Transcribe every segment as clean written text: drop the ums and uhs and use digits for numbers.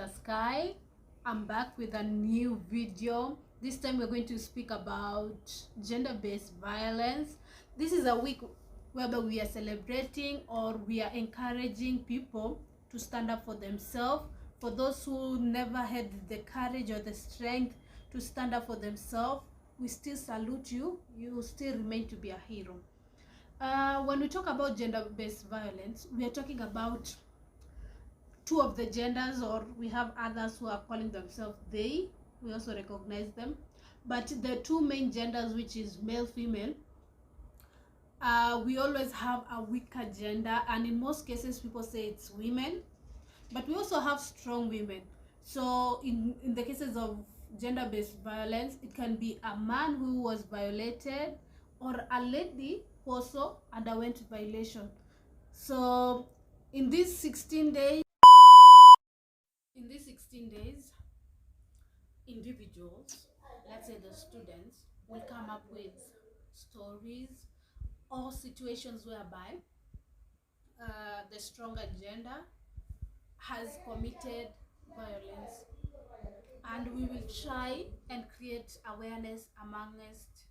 Sky. I'm back with a new video. This time we're going to speak about gender-based violence. This is a week whereby we are celebrating or we are encouraging people to stand up for themselves. For those who never had the courage or the strength to stand up for themselves, we still salute you. You still remain to be a hero. When we talk about gender-based violence, we are talking about two of the genders, or we have others who are calling themselves they. We also recognize them, but the two main genders, which is male, female, we always have a weaker gender, and in most cases people say it's women, but we also have strong women. So in the cases of gender-based violence, it can be a man who was violated or a lady who also underwent violation. So in these 16 days, individuals, let's say the students, will come up with stories or situations whereby the stronger gender has committed violence, and we will try and create awareness amongst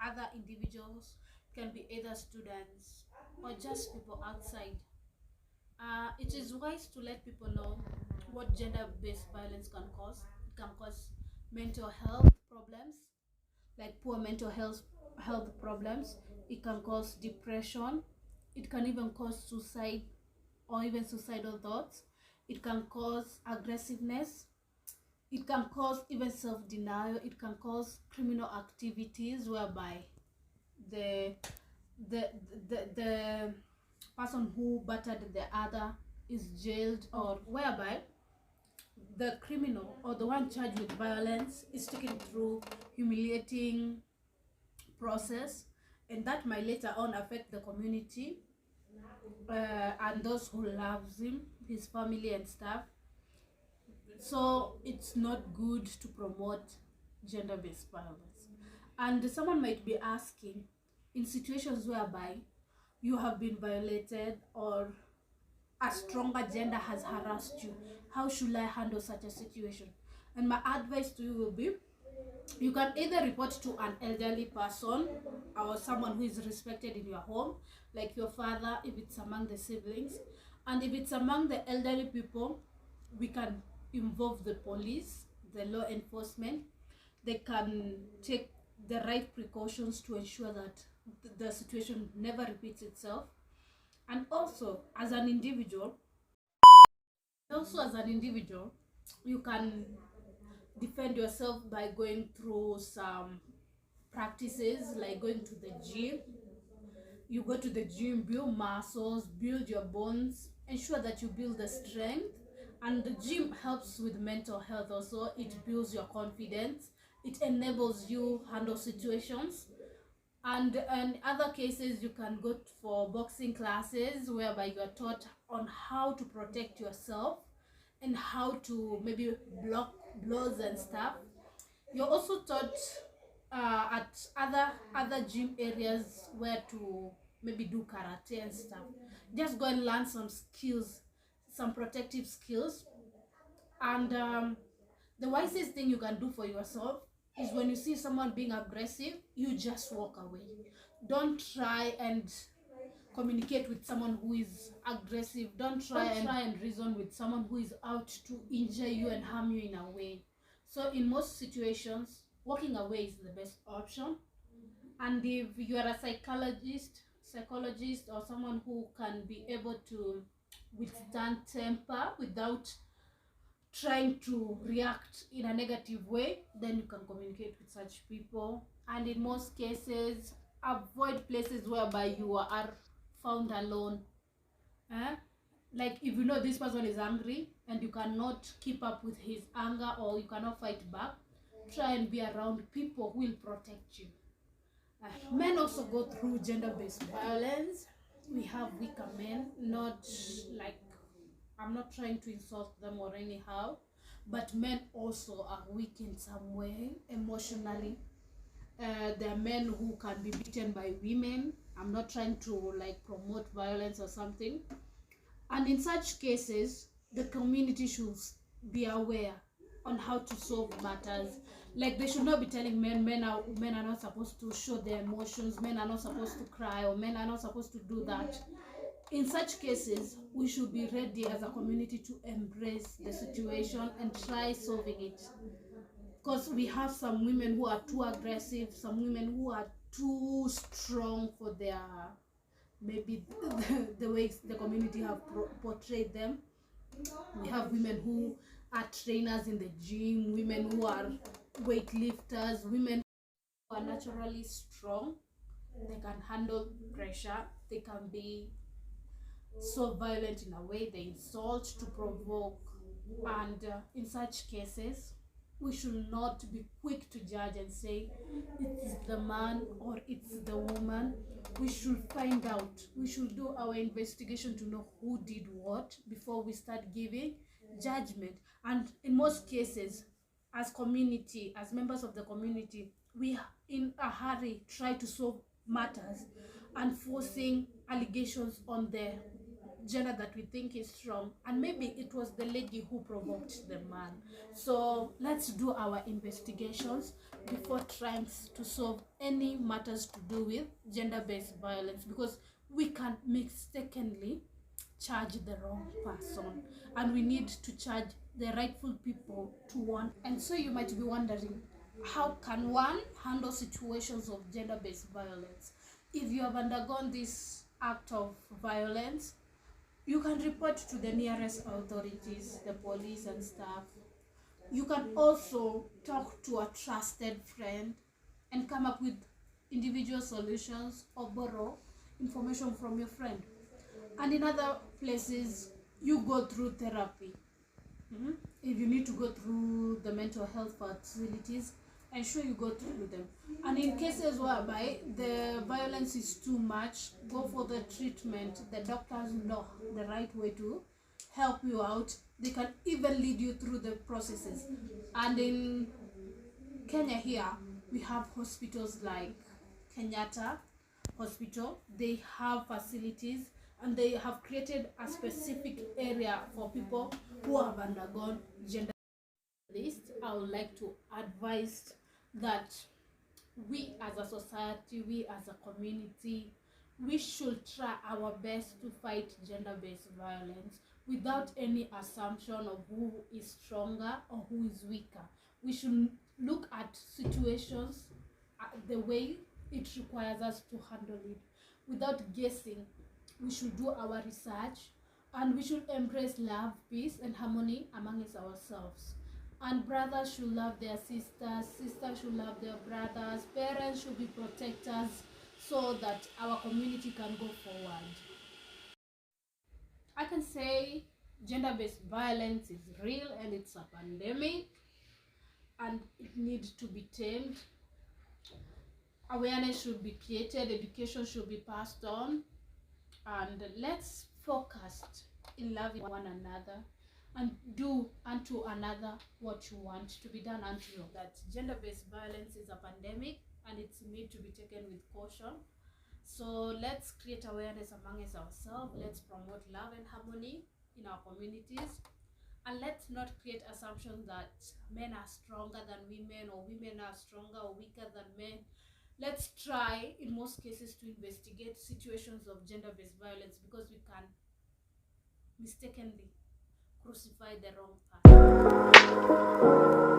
other individuals. It can be either students or just people outside. It is wise to let people know what gender-based violence can cause. It can cause mental health problems, like poor mental health problems. It can cause depression. It can even cause suicide or even suicidal thoughts. It can cause aggressiveness. It can cause even self-denial. It can cause criminal activities whereby the person who battered the other is jailed, or whereby the criminal or the one charged with violence is taken through humiliating process, and that might later on affect the community and those who loves him, his family and stuff. So it's not good to promote gender-based violence. And someone might be asking, in situations whereby you have been violated or a stronger gender has harassed you, how should I handle such a situation? And my advice to you will be, you can either report to an elderly person or someone who is respected in your home, like your father if it's among the siblings, and if it's among the elderly people, we can involve the police, the law enforcement. They can take the right precautions to ensure that the situation never repeats itself. And also as an individual, you can defend yourself by going through some practices, like going to the gym. You go to the gym, build muscles, build your bones, ensure that you build the strength. And the gym helps with mental health also. It builds your confidence, it enables you handle situations. And in other cases, you can go for boxing classes whereby you are taught on how to protect yourself and how to maybe block blows and stuff. You're also taught at other gym areas where to maybe do karate and stuff. Just go and learn some skills, some protective skills. And the wisest thing you can do for yourself is, when you see someone being aggressive, you just walk away. Don't try and communicate with someone who is aggressive. Don't try and reason with someone who is out to injure you and harm you in a way. So in most situations, walking away is the best option. And if you are a psychologist or someone who can be able to withstand temper without trying to react in a negative way, then you can communicate with such people. And in most cases, avoid places whereby you are found alone. Like if you know this person is angry and you cannot keep up with his anger, or you cannot fight back, try and be around people who will protect you. Men also go through gender-based violence. We have weaker men, not like, I'm not trying to insult them or anyhow, but men also are weak in some way emotionally. There are men who can be beaten by women. I'm not trying to like promote violence or something. And in such cases, the community should be aware on how to solve matters. Like, they should not be telling men are not supposed to show their emotions, men are not supposed to cry, or men are not supposed to do that. In such cases, we should be ready as a community to embrace the situation and try solving it. Because we have some women who are too aggressive, some women who are too strong for their, maybe the way the community have portrayed them. We have women who are trainers in the gym, women who are weightlifters, women who are naturally strong. They can handle pressure. They can be so violent in a way, they insult to provoke. And in such cases, we should not be quick to judge and say it's the man or it's the woman. We should find out. We should do our investigation to know who did what before we start giving judgment. And in most cases, as community, as members of the community, we in a hurry try to solve matters and forcing allegations on the gender that we think is strong, and maybe it was the lady who provoked the man. So let's do our investigations before trying to solve any matters to do with gender-based violence, because we can mistakenly charge the wrong person, and we need to charge the rightful people to one. And so you might be wondering, how can one handle situations of gender-based violence? If you have undergone this act of violence, you can report to the nearest authorities, the police and stuff. You can also talk to a trusted friend and come up with individual solutions or borrow information from your friend. And in other places, you go through therapy. If you need to go through the mental health facilities, ensure you go through them. And in cases whereby the violence is too much, go for the treatment. The doctors know the right way to help you out. They can even lead you through the processes. And in Kenya here, we have hospitals like Kenyatta Hospital. They have facilities, and they have created a specific area for people who have undergone gender. List, I would like to advise that we as a society, we as a community, we should try our best to fight gender-based violence without any assumption of who is stronger or who is weaker. We should look at situations the way it requires us to handle it without guessing. We should do our research, and we should embrace love, peace, and harmony amongst ourselves. And brothers should love their sisters, sisters should love their brothers, parents should be protectors, so that our community can go forward. I can say gender-based violence is real, and it's a pandemic, and it needs to be tamed. Awareness should be created, education should be passed on, and let's focus in loving one another and do unto another what you want to be done unto you. That gender-based violence is a pandemic, and it's made to be taken with caution. So let's create awareness amongst ourselves. Let's promote love and harmony in our communities, and let's not create assumptions that men are stronger than women, or women are stronger or weaker than men. Let's try, in most cases, to investigate situations of gender-based violence, because we can mistakenly crucify the wrong person.